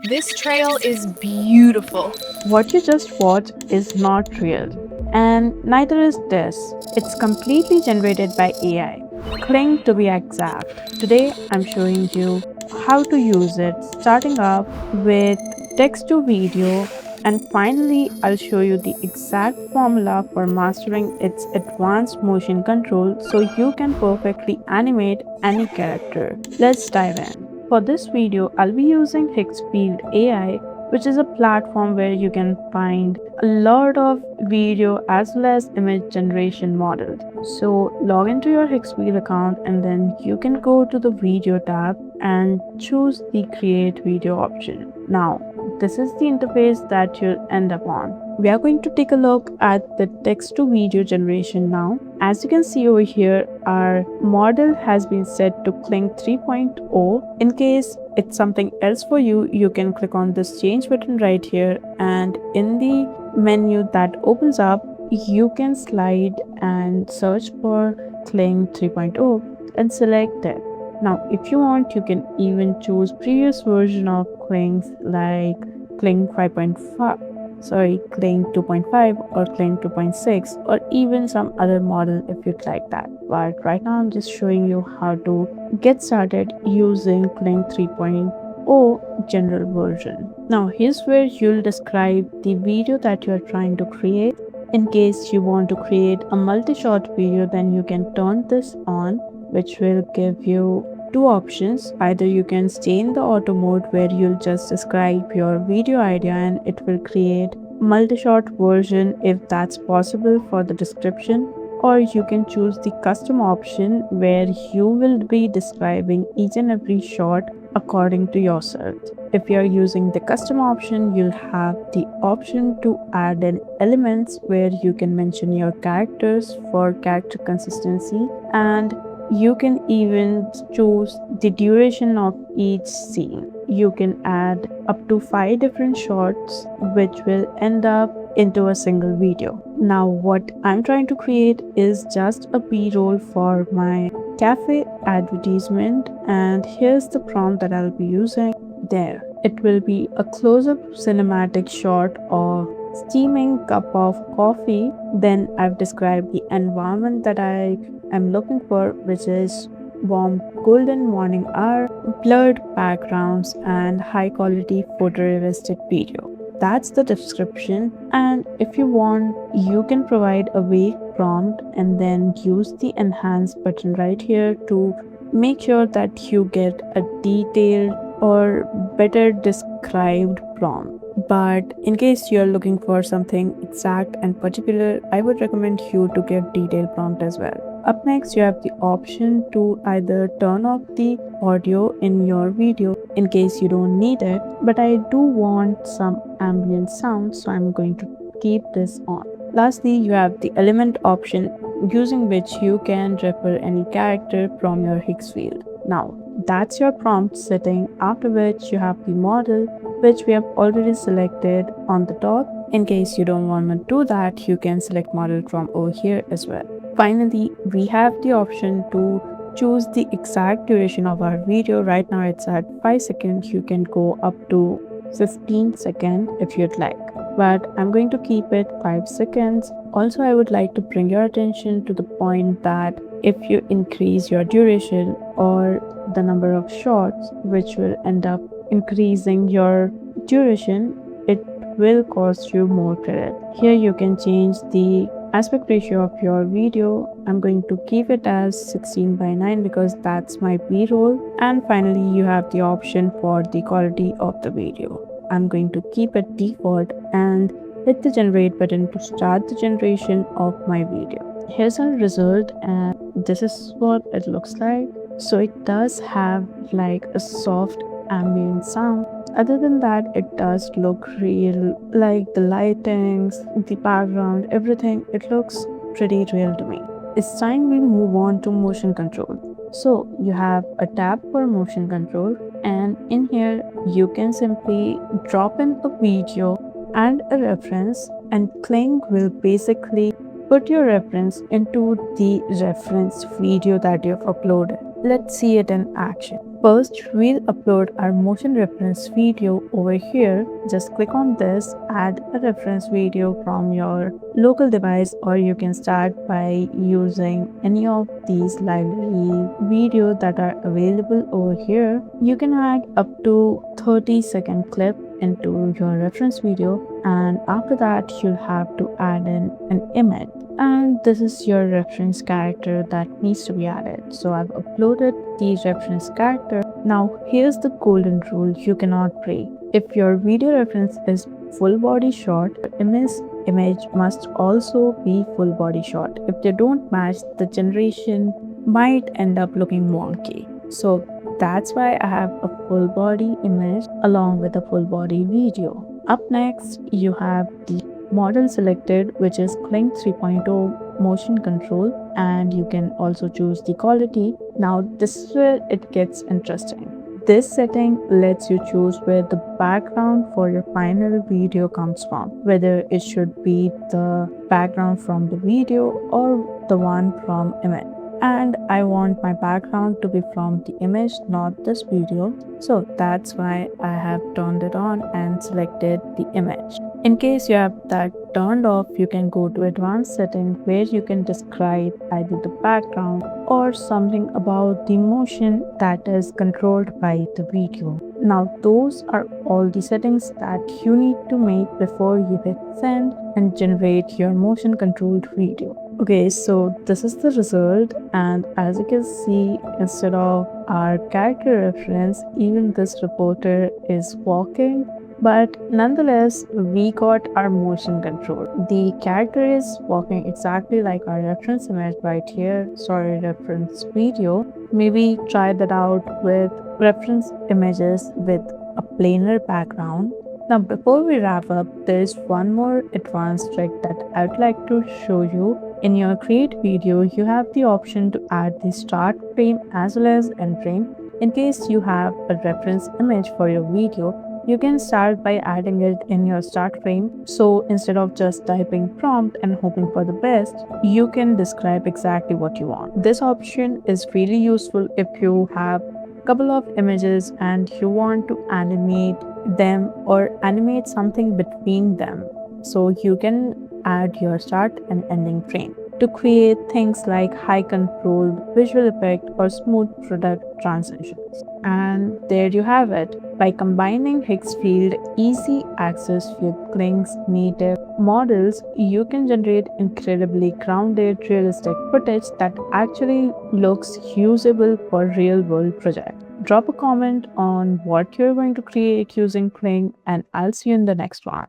This trail is beautiful. What you just watched is not real, and neither is this. It's completely generated by AI. Kling to be exact. Today I'm showing you how to use it, starting up with text to video, and finally I'll show you the exact formula for mastering its advanced motion control so you can perfectly animate any character. Let's dive in. For this video, I'll be using Higgsfield AI, which is a platform where you can find a lot of video as well as image generation models. So log into your Higgsfield account and then you can go to the video tab and choose the create video option. Now, this is the interface that you'll end up on. We are going to take a look at the text to video generation now. As you can see over here, our model has been set to Kling 3.0. In case it's something else for you, you can click on this change button right here, and in the menu that opens up, you can slide and search for Kling 3.0 and select it. Now, if you want, you can even choose previous version of Klings like Kling 5.5, Kling 2.5 or Kling 2.6, or even some other model if you'd like that. But right now I'm just showing you how to get started using Kling 3.0 general version. Now here's where you'll describe the video that you're trying to create. In case you want to create a multi-shot video, then you can turn this on, which will give you two options. Either you can stay in the auto mode where you'll just describe your video idea and it will create multi-shot version if that's possible for the description, or you can choose the custom option where you will be describing each and every shot according to yourself. If you're using the custom option, you'll have the option to add in elements where you can mention your characters for character consistency, and you can even choose the duration of each scene. You can add up to 5 different shots, which will end up into a single video. Now what I'm trying to create is just a b-roll for my cafe advertisement, and here's the prompt that I'll be using. There, it will be a close-up cinematic shot of steaming cup of coffee. Then I've described the environment that I am looking for, which is warm golden morning hour, blurred backgrounds, and high quality photorealistic video. That's the description, and if you want, you can provide a vague prompt and then use the enhance button right here to make sure that you get a detailed or better described prompt. But in case you're looking for something exact and particular, I would recommend you to get detailed prompt as well. Up next, you have the option to either turn off the audio in your video in case you don't need it, but I do want some ambient sound, so I'm going to keep this on. Lastly, you have the element option, using which you can refer any character from your Higgsfield. Now, that's your prompt setting, after which you have the model, which we have already selected on the top. In case you don't want to do that, you can select model from over here as well. Finally, we have the option to choose the exact duration of our video. Right now it's at 5 seconds. You can go up to 15 seconds if you'd like, but I'm going to keep it 5 seconds. Also, I would like to bring your attention to the point that if you increase your duration or the number of shots, which will end up increasing your duration, it will cost you more credit. Here you can change the aspect ratio of your video. I'm going to keep it as 16:9 because that's my b-roll. And finally, you have the option for the quality of the video. I'm going to keep it default and hit the generate button to start the generation of my video. Here's our result, and this is what it looks like. So it does have like a soft ambient sound. Other than that, it does look real, like the lightings, the background, everything. It looks pretty real to me. It's time we move on to motion control. So you have a tab for motion control, and in here you can simply drop in a video and a reference, and Kling will basically put your reference into the reference video that you've uploaded. Let's see it in action. First, we'll upload our motion reference video over here. Just click on this, add a reference video from your local device, or you can start by using any of these library videos that are available over here. You can add up to 30-second clip into your reference video, and after that you'll have to add in an image, and this is your reference character that needs to be added. So I've uploaded the reference character. Now here's the golden rule you cannot break. If your video reference is full body shot, image must also be full body shot. If they don't match, the generation might end up looking wonky. So that's why I have a full body image along with a full body video. Up next, you have the model selected, which is Kling 3.0 motion control, and you can also choose the quality. Now this is where it gets interesting. This setting lets you choose where the background for your final video comes from, whether it should be the background from the video or the one from image. And I want my background to be from the image, not this video. So that's why I have turned it on and selected the image. In case you have that turned off, you can go to advanced settings where you can describe either the background or something about the motion that is controlled by the video. Now those are all the settings that you need to make before you hit send and generate your motion controlled video. Okay, so this is the result, and as you can see, instead of our character reference, even this reporter is walking. But nonetheless, we got our motion control. The character is walking exactly like our reference image right here, sorry, reference video. Maybe try that out with reference images with a plainer background. Now, before we wrap up, there is one more advanced trick that I'd like to show you. In your create video, you have the option to add the start frame as well as end frame. In case you have a reference image for your video, you can start by adding it in your start frame. So instead of just typing prompt and hoping for the best, you can describe exactly what you want. This option is really useful if you have a couple of images and you want to animate them or animate something between them. So you can add your start and ending frame to create things like high control visual effect or smooth product transitions. And there you have it. By combining Higgsfield easy access with Kling's native models, you can generate incredibly grounded, realistic footage that actually looks usable for real-world projects. Drop a comment on what you're going to create using Kling, and I'll see you in the next one.